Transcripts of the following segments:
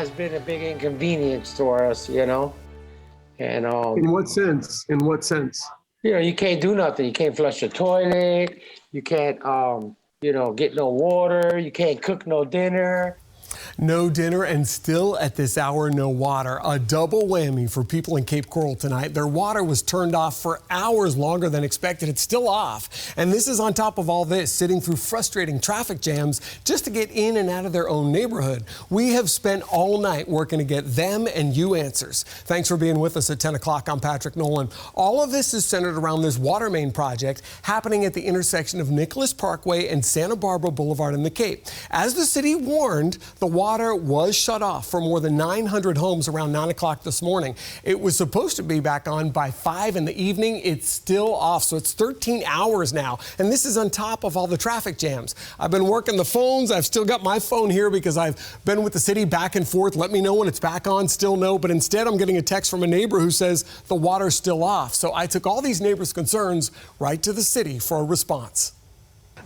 has been a big inconvenience to us, you know. And in what sense? In what sense? you know, you can't do nothing. You can't flush the toilet. You can't, you know, get no water. You can't cook no dinner. No dinner and still at this hour, no water. A double whammy for people in Cape Coral tonight. Their water was turned off for hours longer than expected. It's still off. And this is on top of all this, sitting through frustrating traffic jams just to get in and out of their own neighborhood. We have spent all night working to get them and you answers. Thanks for being with us at 10 o'clock. I'm Patrick Nolan. All of this is centered around this water main project happening at the intersection of Nicholas Parkway and Santa Barbara Boulevard in the Cape. As the city warned, the water was shut off for more than 900 homes around 9 o'clock this morning. It was supposed to be back on by 5 in the evening. It's still off, so it's 13 hours now. And this is on top of all the traffic jams. I've been working the phones. I've still got my phone here because I've been with the city back and forth. Let me know when it's back on. Still no. But instead, I'm getting a text from a neighbor who says the water's still off. So I took all these neighbors' concerns right to the city for a response.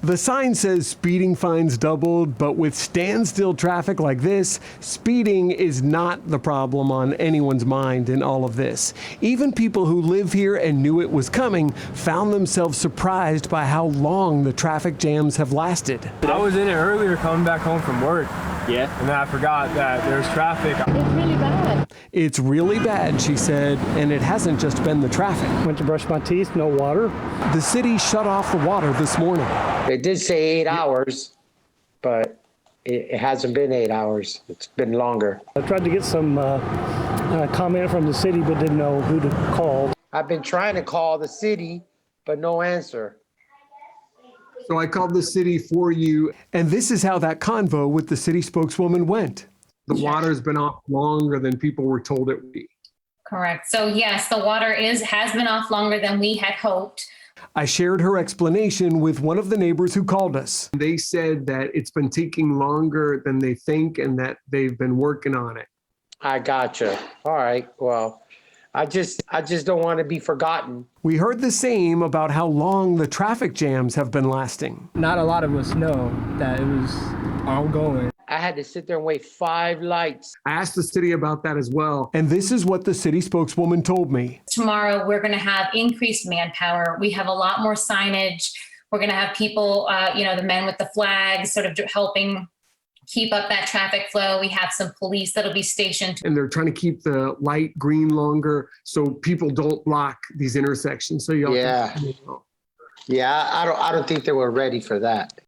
The sign says speeding fines doubled, but with standstill traffic like this, speeding is not the problem on anyone's mind in all of this. Even people who live here and knew it was coming found themselves surprised by how long the traffic jams have lasted. I was in it earlier coming back home from work. Yeah. And then I forgot that there's traffic. It's really bad. It's really bad, she said, and it hasn't just been the traffic. Went to brush my teeth, no water. The city shut off the water this morning. They did say 8 hours, but it hasn't been 8 hours. It's been longer. I tried to get some comment from the city, but didn't know who to call. I've been trying to call the city, but no answer. So I called the city for you. And this is how that convo with the city spokeswoman went. The water's been off longer than people were told it would be. Correct. So yes, the water has been off longer than we had hoped. I shared her explanation with one of the neighbors who called us. They said that it's been taking longer than they think and that they've been working on it. I gotcha. All right. Well, I just don't want to be forgotten. We heard the same about how long the traffic jams have been lasting. Not a lot of us know that it was ongoing. I had to sit there and wait 5 lights. I asked the city about that as well. And this is what the city spokeswoman told me. Tomorrow, we're going to have increased manpower. We have a lot more signage. We're going to have people, you know, the men with the flags sort of helping keep up that traffic flow. We have some police that'll be stationed. And they're trying to keep the light green longer so people don't block these intersections. So you Yeah, I don't think they were ready for that.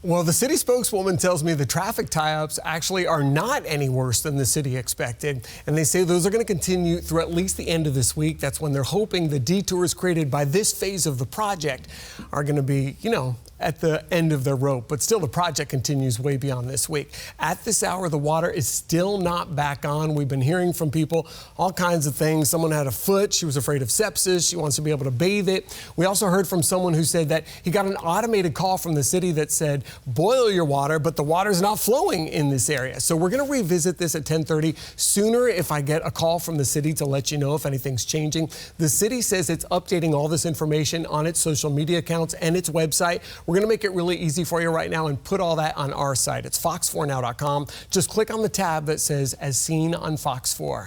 Well, the city spokeswoman tells me the traffic tie-ups actually are not any worse than the city expected. And they say those are going to continue through at least the end of this week. That's when they're hoping the detours created by this phase of the project are going to be, you know, at the end of their rope. But still, the project continues way beyond this week. At this hour, the water is still not back on. We've been hearing from people all kinds of things. Someone had a foot. She was afraid of sepsis. She wants to be able to bathe it. We also heard from someone who said that he got an automated call from the city that said, boil your water, but the water's not flowing in this area. So we're going to revisit this at 10:30 sooner if I get a call from the city to let you know if anything's changing. The city says it's updating all this information on its social media accounts and its website. We're going to make it really easy for you right now and put all that on our site. It's fox4now.com. Just click on the tab that says As Seen on Fox 4.